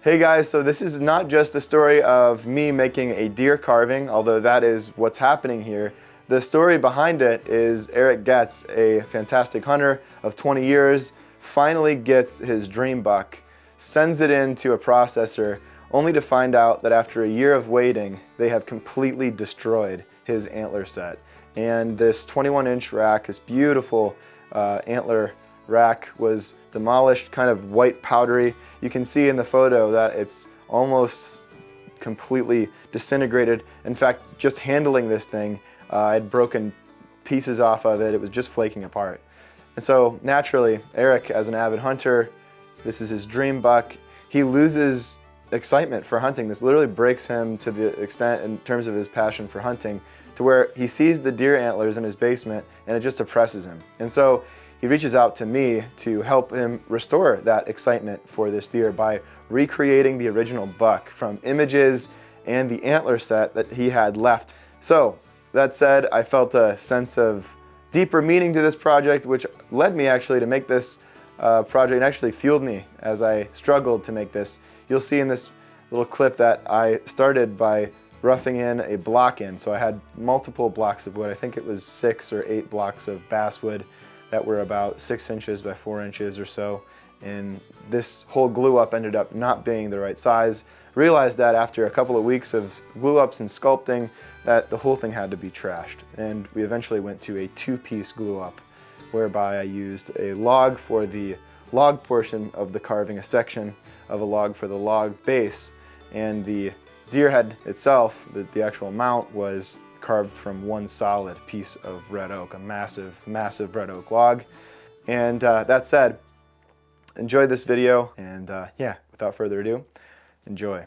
Hey guys, so this is not just a story of me making a deer carving, although that is what's happening here. The story behind it is Eric Getz, a fantastic hunter of 20 years, finally gets his dream buck, sends it into a processor, only to find out that after a year of waiting, they have completely destroyed his antler set. And this 21-inch rack, this beautiful antler rack, was demolished, kind of white powdery. You can see in the photo that it's almost completely disintegrated. In fact, just handling this thing, I had broken pieces off of it. It was just flaking apart. And so naturally, Eric, as an avid hunter, this is his dream buck. He loses excitement for hunting. This literally breaks him to the extent, in terms of his passion for hunting, to where he sees the deer antlers in his basement and it just oppresses him. And so he reaches out to me to help him restore that excitement for this deer by recreating the original buck from images and the antler set that he had left. So that said, I felt a sense of deeper meaning to this project, which led me actually to make this project, and actually fueled me as I struggled to make this. You'll see in this little clip that I started by roughing in a block in. So I had multiple blocks of wood. I think it was 6 or 8 blocks of basswood that were about 6 inches by 4 inches or so. And this whole glue up ended up not being the right size. Realized that after a couple of weeks of glue ups and sculpting that the whole thing had to be trashed. And we eventually went to a 2-piece glue up, whereby I used a log for the log portion of the carving, a section of a log for the log base, and the deer head itself, the actual mount, was carved from one solid piece of red oak, a massive, massive red oak log. And that said, enjoy this video, and yeah, without further ado, enjoy.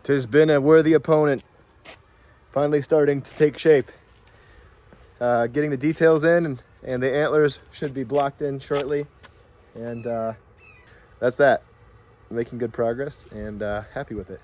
"'Tis been a worthy opponent, finally starting to take shape. Getting the details in, and the antlers should be blocked in shortly. And that's that. Making good progress, and happy with it.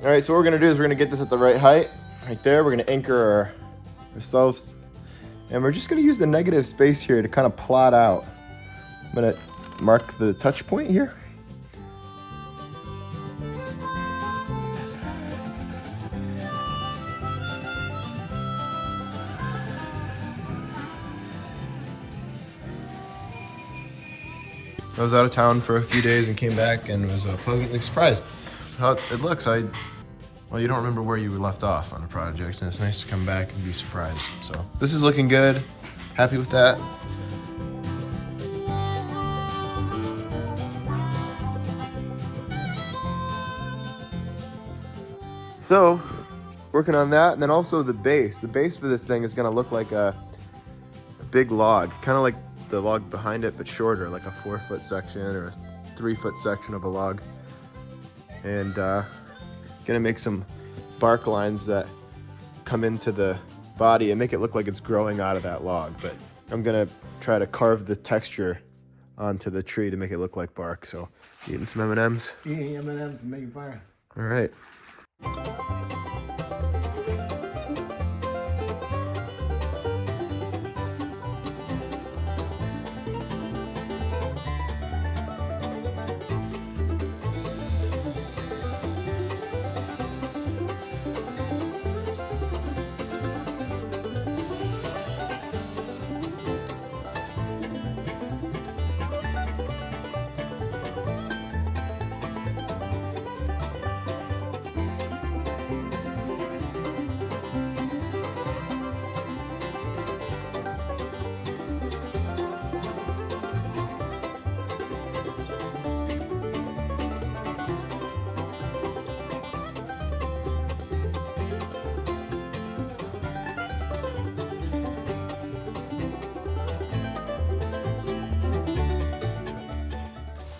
All right, so what we're gonna do is we're gonna get this at the right height, right there. We're gonna anchor ourselves, and we're just gonna use the negative space here to kind of plot out. I'm gonna mark the touch point here. I was out of town for a few days and came back and was pleasantly surprised how it looks. Well, you don't remember where you left off on a project, and it's nice to come back and be surprised. So this is looking good. Happy with that. So working on that, and then also the base. The base for this thing is going to look like a big log, kind of like the log behind it, but shorter, like a 4-foot section or a 3-foot section of a log. And gonna make some bark lines that come into the body and make it look like it's growing out of that log. But I'm gonna try to carve the texture onto the tree to make it look like bark. So eating some M&Ms. Eating M&Ms and making fire. All right.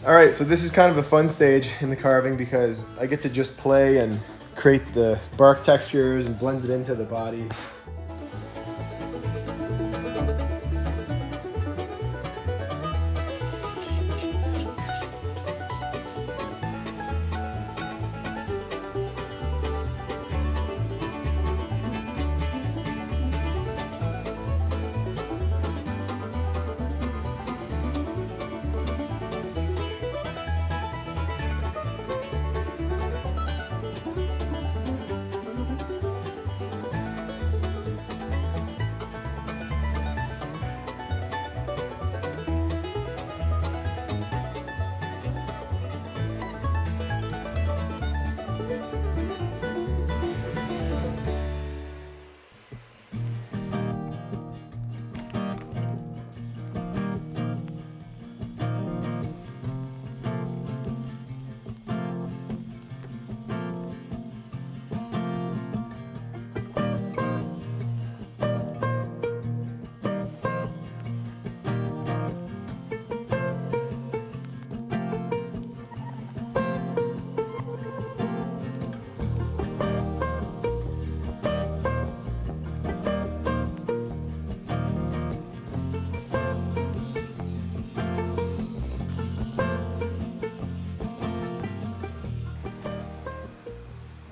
All right, so this is kind of a fun stage in the carving because I get to just play and create the bark textures and blend it into the body.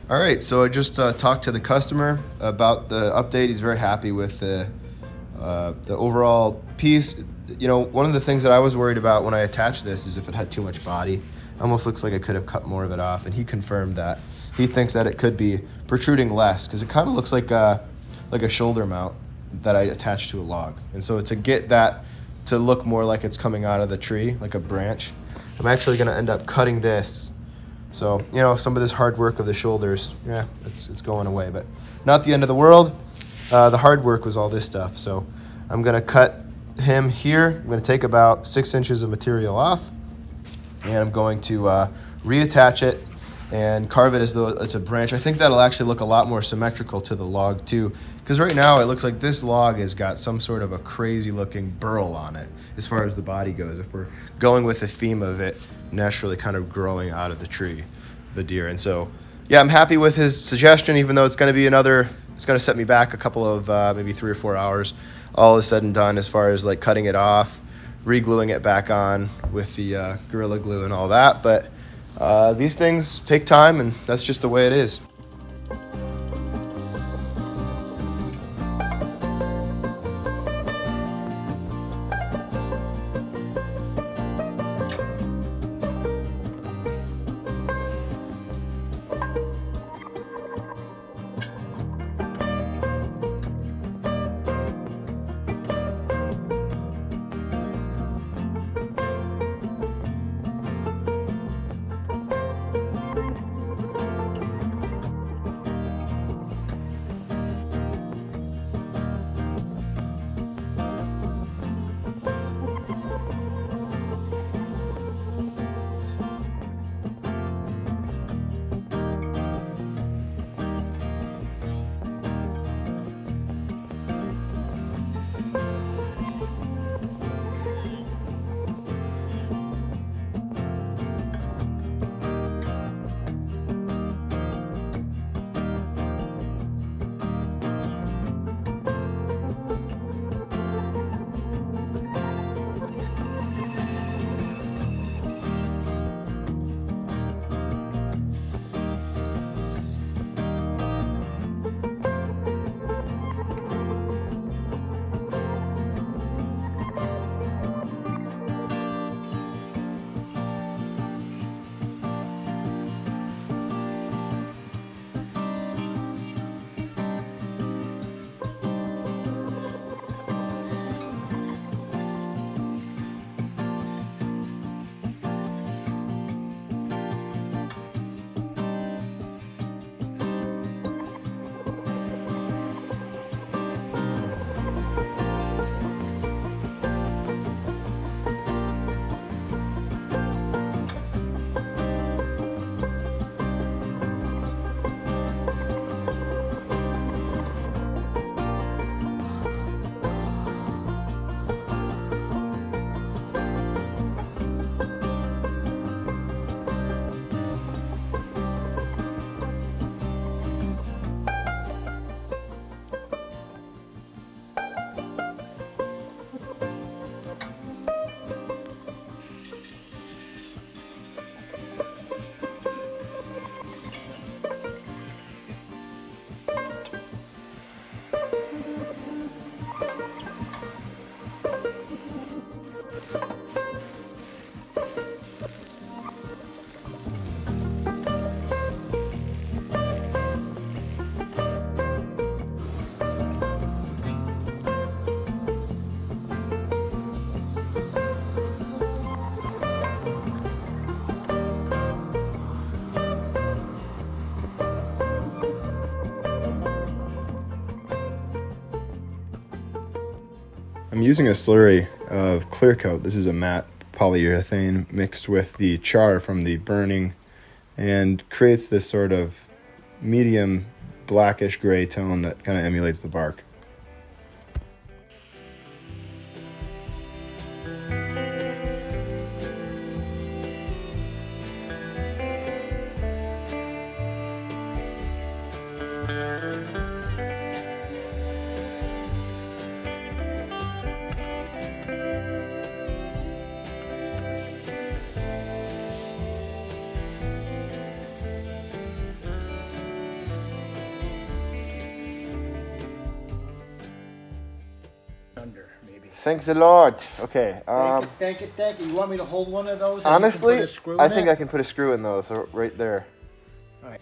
All right, so I just talked to the customer about the update. He's very happy with the overall piece. You know, one of the things that I was worried about when I attached this is if it had too much body. It almost looks like I could have cut more of it off, and he confirmed that. He thinks that it could be protruding less because it kind of looks like a shoulder mount that I attached to a log. And so to get that to look more like it's coming out of the tree, like a branch, I'm actually gonna end up cutting this. So, you know, some of this hard work of the shoulders, yeah, it's going away, but not the end of the world. The hard work was all this stuff. So I'm gonna cut him here. I'm gonna take about 6 inches of material off, and I'm going to reattach it and carve it as though it's a branch. I think that'll actually look a lot more symmetrical to the log too, because right now it looks like this log has got some sort of a crazy looking burl on it as far as the body goes, if we're going with the theme of it naturally kind of growing out of the tree, the deer. And so, yeah, I'm happy with his suggestion, even though it's going to be it's going to set me back a couple of maybe 3 or 4 hours, all is said and done, as far as like cutting it off, re-gluing it back on with the Gorilla Glue and all that. But These things take time, and that's just the way it is. I'm using a slurry of clear coat. This is a matte polyurethane mixed with the char from the burning, and creates this sort of medium blackish gray tone that kind of emulates the bark. Thanks a lot. Okay. Thank you. You want me to hold one of those? Honestly, I think I can put a screw in those right there. All right.